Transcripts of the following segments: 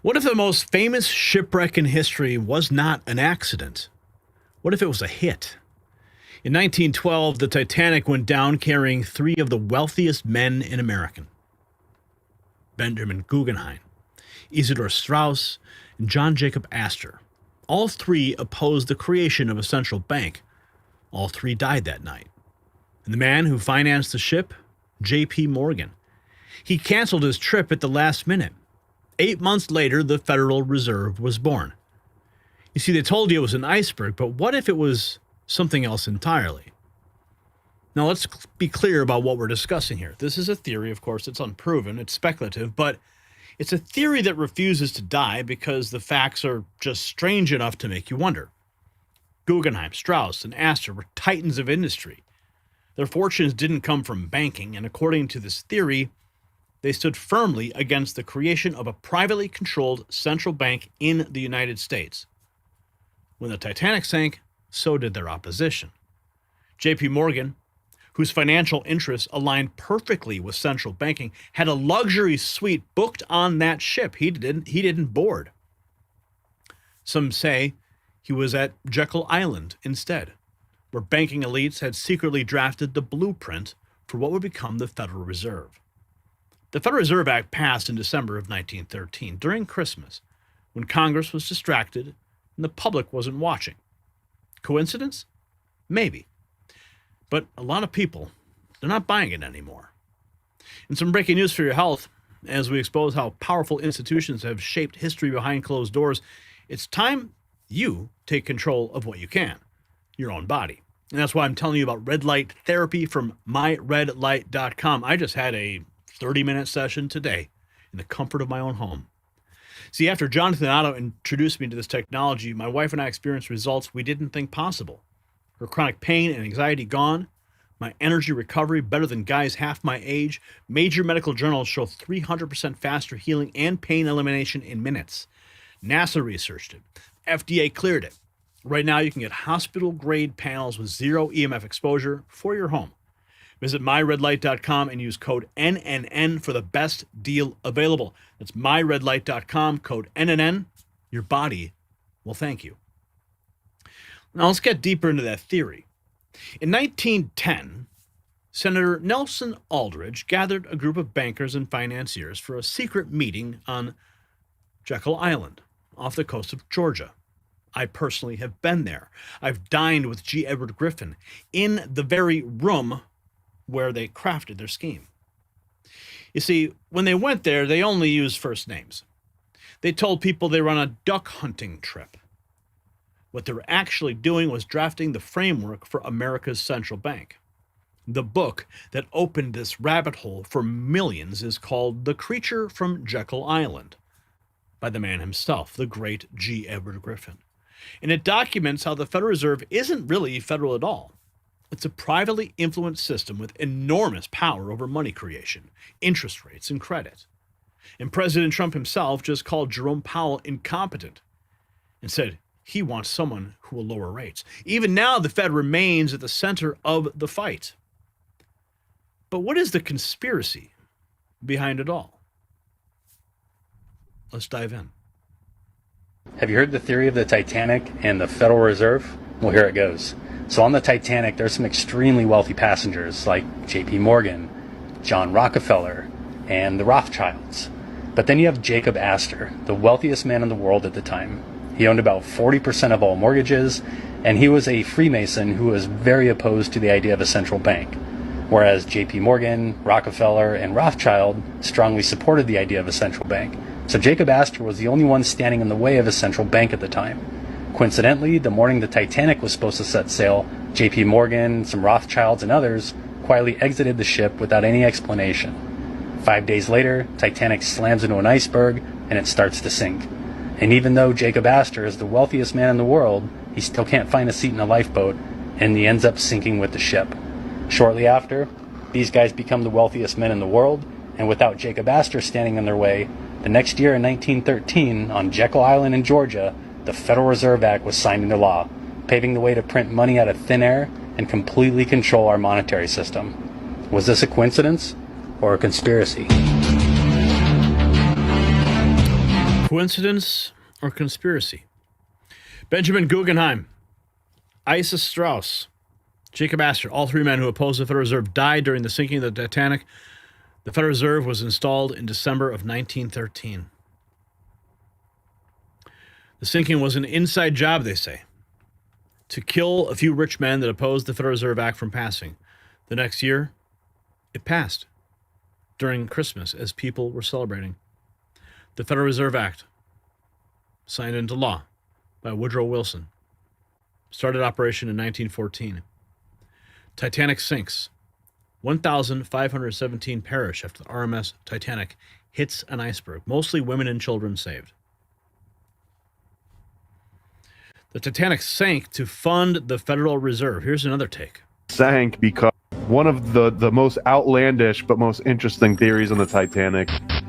What if the most famous shipwreck in history was not an accident? What if it was a hit? In 1912, the Titanic went down carrying three of the wealthiest men in America: Benjamin Guggenheim, Isidore Strauss, and John Jacob Astor. All three opposed the creation of a central bank. All three died that night. And the man who financed the ship? J.P. Morgan. He canceled his trip at the last minute. 8 months later, the Federal Reserve was born. You see, they told you it was an iceberg, but what if it was something else entirely? Now, let's be clear about what we're discussing here. This is a theory, of course, it's unproven, it's speculative, but it's a theory that refuses to die because the facts are just strange enough to make you wonder. Guggenheim, Strauss, and Astor were titans of industry. Their fortunes didn't come from banking, and according to this theory, they stood firmly against the creation of a privately controlled central bank in the United States. When the Titanic sank, so did their opposition. J.P. Morgan, whose financial interests aligned perfectly with central banking, had a luxury suite booked on that ship. He didn't board. Some say he was at Jekyll Island instead, where banking elites had secretly drafted the blueprint for what would become the Federal Reserve. The Federal Reserve Act passed in December of 1913, during Christmas, when Congress was distracted and the public wasn't watching. Coincidence? Maybe. But a lot of people, they're not buying it anymore. And some breaking news for your health, as we expose how powerful institutions have shaped history behind closed doors, it's time you take control of what you can, your own body. And that's why I'm telling you about red light therapy from myredlight.com. I just had a 30-minute session today in the comfort of my own home. See, after Jonathan Otto introduced me to this technology, my wife and I experienced results we didn't think possible. Her chronic pain and anxiety gone, my energy recovery better than guys half my age. Major medical journals show 300% faster healing and pain elimination in minutes. NASA researched it. FDA cleared it. Right now, you can get hospital-grade panels with zero EMF exposure for your home. Visit myredlight.com and use code NNN for the best deal available. That's myredlight.com, code NNN. Your body will thank you. Now let's get deeper into that theory. In 1910, Senator Nelson Aldrich gathered a group of bankers and financiers for a secret meeting on Jekyll Island, off the coast of Georgia. I personally have been there. I've dined with G. Edward Griffin in the very room where they crafted their scheme. You see, when they went there, they only used first names. They told people they were on a duck hunting trip. What they were actually doing was drafting the framework for America's central bank. The book that opened this rabbit hole for millions is called The Creature from Jekyll Island, by the man himself, the great G. Edward Griffin. And it documents how the Federal Reserve isn't really federal at all. It's a privately influenced system with enormous power over money creation, interest rates, and credit. And President Trump himself just called Jerome Powell incompetent and said he wants someone who will lower rates. Even now, the Fed remains at the center of the fight. But what is the conspiracy behind it all? Let's dive in. Have you heard the theory of the Titanic and the Federal Reserve? Well, here it goes. So on the Titanic, there's some extremely wealthy passengers like J.P. Morgan, John Rockefeller, and the Rothschilds. But then you have Jacob Astor, the wealthiest man in the world at the time. He owned about 40% of all mortgages, and he was a Freemason who was very opposed to the idea of a central bank. Whereas J.P. Morgan, Rockefeller, and Rothschild strongly supported the idea of a central bank. So Jacob Astor was the only one standing in the way of a central bank at the time. Coincidentally, the morning the Titanic was supposed to set sail, J.P. Morgan, some Rothschilds, and others quietly exited the ship without any explanation. 5 days later, Titanic slams into an iceberg and it starts to sink. And even though Jacob Astor is the wealthiest man in the world, he still can't find a seat in a lifeboat, and he ends up sinking with the ship. Shortly after, these guys become the wealthiest men in the world, and without Jacob Astor standing in their way, the next year in 1913, on Jekyll Island in Georgia, the Federal Reserve Act was signed into law, paving the way to print money out of thin air and completely control our monetary system. Was this a coincidence or a conspiracy? Coincidence or conspiracy? Benjamin Guggenheim, Isidore Strauss, Jacob Astor, all three men who opposed the Federal Reserve, died during the sinking of the Titanic. The Federal Reserve was installed in December of 1913. The sinking was an inside job, they say, to kill a few rich men that opposed the Federal Reserve Act from passing. The next year, it passed during Christmas as people were celebrating. The Federal Reserve Act, signed into law by Woodrow Wilson, started operation in 1914. Titanic sinks. 1,517 perish after the RMS Titanic hits an iceberg, mostly women and children saved. The Titanic sank to fund the Federal Reserve. Here's another take. Sank because one of the most outlandish but most interesting theories on the Titanic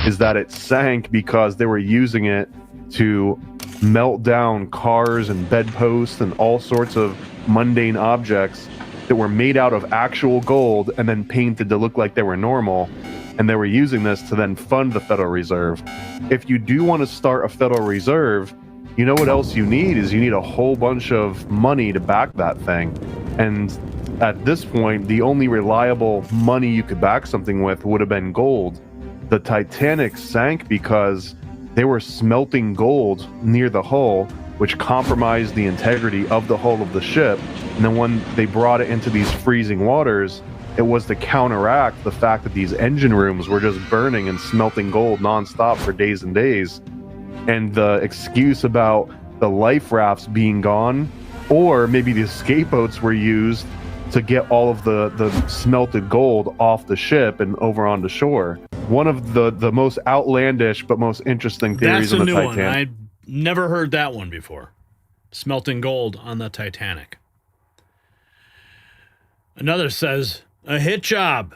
is that it sank because they were using it to melt down cars and bedposts and all sorts of mundane objects that were made out of actual gold and then painted to look like they were normal. And they were using this to then fund the Federal Reserve. If you do want to start a Federal Reserve, you know what else you need is you need a whole bunch of money to back that thing. And at this point, the only reliable money you could back something with would have been gold. The Titanic sank because they were smelting gold near the hull, which compromised the integrity of the hull of the ship. And then when they brought it into these freezing waters, it was to counteract the fact that these engine rooms were just burning and smelting gold nonstop for days and days. And the excuse about the life rafts being gone, or maybe the escape boats were used to get all of the smelted gold off the ship and over onto shore. One of the most outlandish but most interesting theories on the Titanic. That's a new one. I'd never heard that one before. Smelting gold on the Titanic. Another says, a hit job.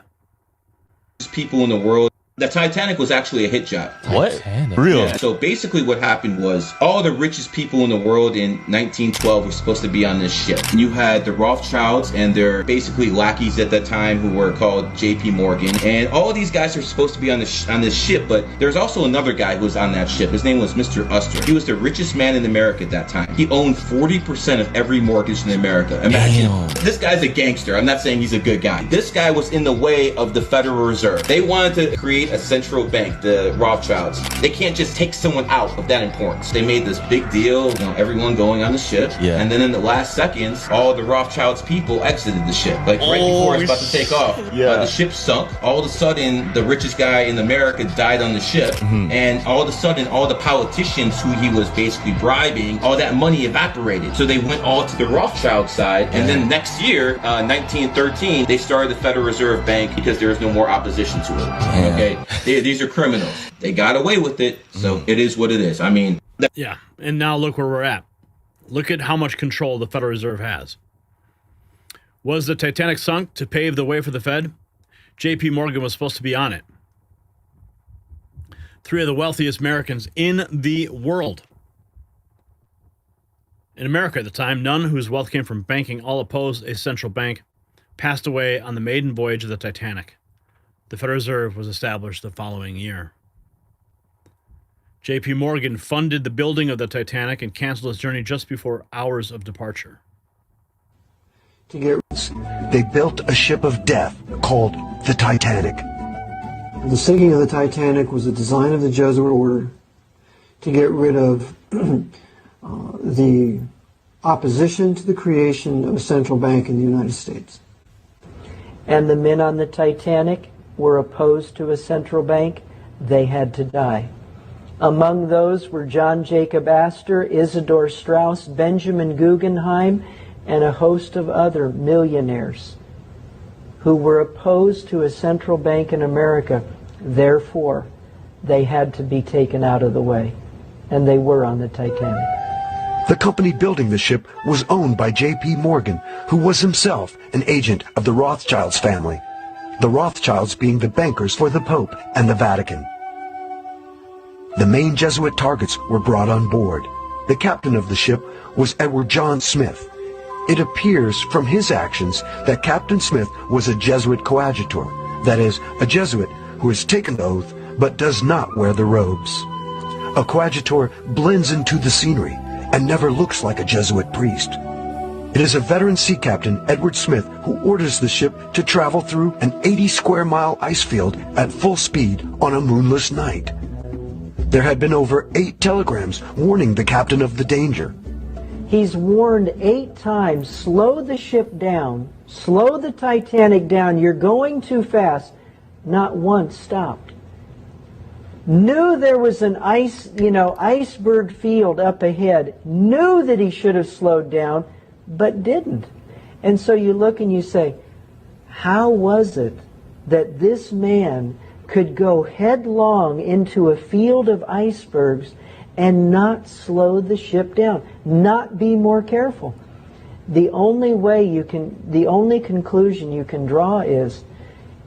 People in the world. The Titanic was actually a hit job. What? Titanic. Real? Yeah, so basically what happened was all the richest people in the world in 1912 were supposed to be on this ship. You had the Rothschilds and their basically lackeys at that time who were called J.P. Morgan. And all of these guys are supposed to be on this ship, but there's also another guy who was on that ship. His name was Mr. Astor. He was the richest man in America at that time. He owned 40% of every mortgage in America. Imagine. Damn. This guy's a gangster. I'm not saying he's a good guy. This guy was in the way of the Federal Reserve. They wanted to create a central bank, the Rothschilds. They can't just take someone out of that importance. They made this big deal, everyone going on the ship, and then in the last seconds, all the Rothschilds people exited the ship. Like right before it's about to take off, the ship sunk. All of a sudden, the richest guy in America died on the ship, and all of a sudden, all the politicians who he was basically bribing, all that money evaporated. So they went all to the Rothschild side, and then next year, 1913, they started the Federal Reserve Bank because there was no more opposition to it. Okay, these are criminals. They got away with it, so it is what it is. I mean... Yeah, and now look where we're at. Look at how much control the Federal Reserve has. Was the Titanic sunk to pave the way for the Fed? J.P. Morgan was supposed to be on it. Three of the wealthiest Americans in the world. In America at the time, none whose wealth came from banking, all opposed a central bank, passed away on the maiden voyage of the Titanic. The Federal Reserve was established the following year. J.P. Morgan funded the building of the Titanic and canceled his journey just before hours of departure. They built a ship of death called the Titanic. The sinking of the Titanic was a design of the Jesuit order to get rid of the opposition to the creation of a central bank in the United States. And the men on the Titanic were opposed to a central bank. They had to die. Among those were John Jacob Astor, Isidore Strauss, Benjamin Guggenheim, and a host of other millionaires who were opposed to a central bank in America. Therefore, they had to be taken out of the way. And they were on the Titanic. The company building the ship was owned by J.P. Morgan, who was himself an agent of the Rothschilds family. The Rothschilds being the bankers for the Pope and the Vatican. The main Jesuit targets were brought on board. The captain of the ship was Edward John Smith. It appears from his actions that Captain Smith was a Jesuit coadjutor, that is, a Jesuit who has taken the oath but does not wear the robes. A coadjutor blends into the scenery and never looks like a Jesuit priest. It is a veteran sea captain, Edward Smith, who orders the ship to travel through an 80-square-mile ice field at full speed on a moonless night. There had been over 8 telegrams warning the captain of the danger. He's warned 8 times, slow the ship down, slow the Titanic down, you're going too fast. Not once stopped. Knew there was an iceberg field up ahead, knew that he should have slowed down, but didn't. And so you look and you say, how was it that this man could go headlong into a field of icebergs and not slow the ship down, not be more careful? The only conclusion you can draw is,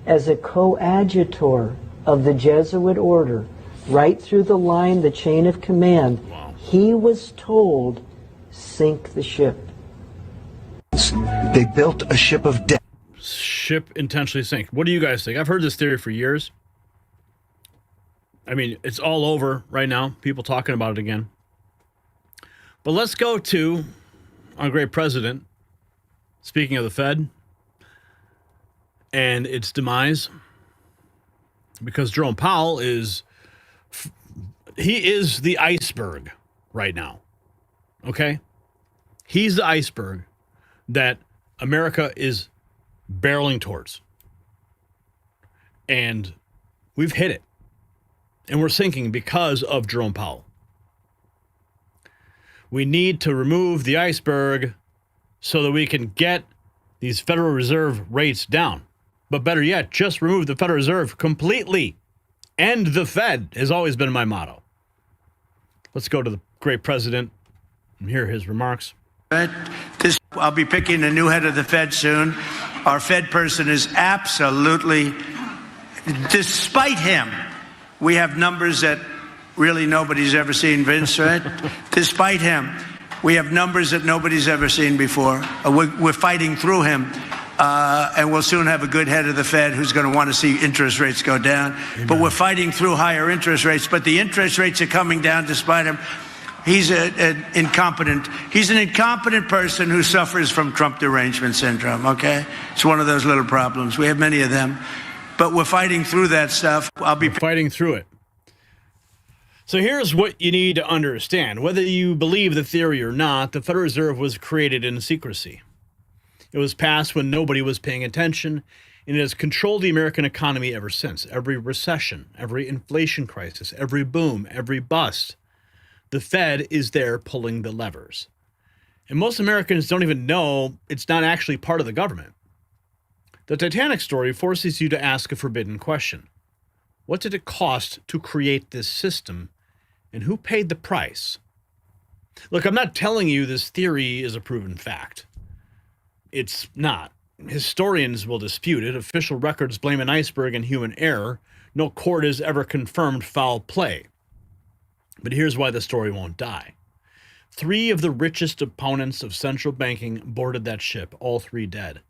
as a coadjutor of the Jesuit order, right through the line, the chain of command, he was told, sink the ship. They built a ship of death. Ship intentionally sank. What do you guys think? I've heard this theory for years. I mean, it's all over right now. People talking about it again. But let's go to our great president, speaking of the Fed and its demise, because Jerome Powell is the iceberg right now. Okay? He's the iceberg that America is barreling towards. And we've hit it. And we're sinking because of Jerome Powell. We need to remove the iceberg so that we can get these Federal Reserve rates down. But better yet, just remove the Federal Reserve completely. End the Fed has always been my motto. Let's go to the great president and hear his remarks. I'll be picking a new head of the Fed soon. Our Fed person is absolutely, despite him, we have numbers that really nobody's ever seen, Vince, right? Despite him, we have numbers that nobody's ever seen before. We're fighting through him, and we'll soon have a good head of the Fed who's going to want to see interest rates go down. Amen. But we're fighting through higher interest rates, but the interest rates are coming down despite him. He's an incompetent person who suffers from Trump derangement syndrome, okay? It's one of those little problems. We have many of them. But we're fighting through that stuff. We're fighting through it. So here's what you need to understand. Whether you believe the theory or not, the Federal Reserve was created in secrecy. It was passed when nobody was paying attention, and it has controlled the American economy ever since. Every recession, every inflation crisis, every boom, every bust, the Fed is there pulling the levers. And most Americans don't even know it's not actually part of the government. The Titanic story forces you to ask a forbidden question. What did it cost to create this system, and who paid the price? Look, I'm not telling you this theory is a proven fact. It's not. Historians will dispute it. Official records blame an iceberg and human error. No court has ever confirmed foul play. But here's why the story won't die. 3 of the richest opponents of central banking boarded that ship, all 3 dead.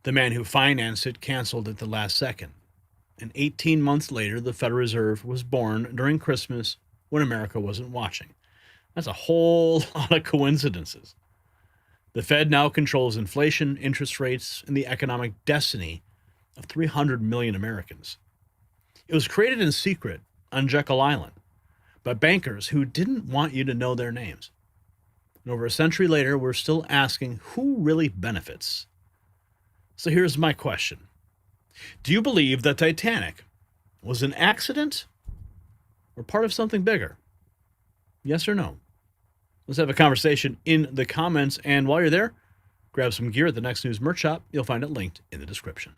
The man who financed it canceled at the last second. And 18 months later, the Federal Reserve was born during Christmas when America wasn't watching. That's a whole lot of coincidences. The Fed now controls inflation, interest rates, and the economic destiny of 300 million Americans. It was created in secret on Jekyll Island by bankers who didn't want you to know their names. And over a century later, we're still asking who really benefits. So here's my question. Do you believe the Titanic was an accident or part of something bigger? Yes or no? Let's have a conversation in the comments. And while you're there, grab some gear at the Next News merch shop. You'll find it linked in the description.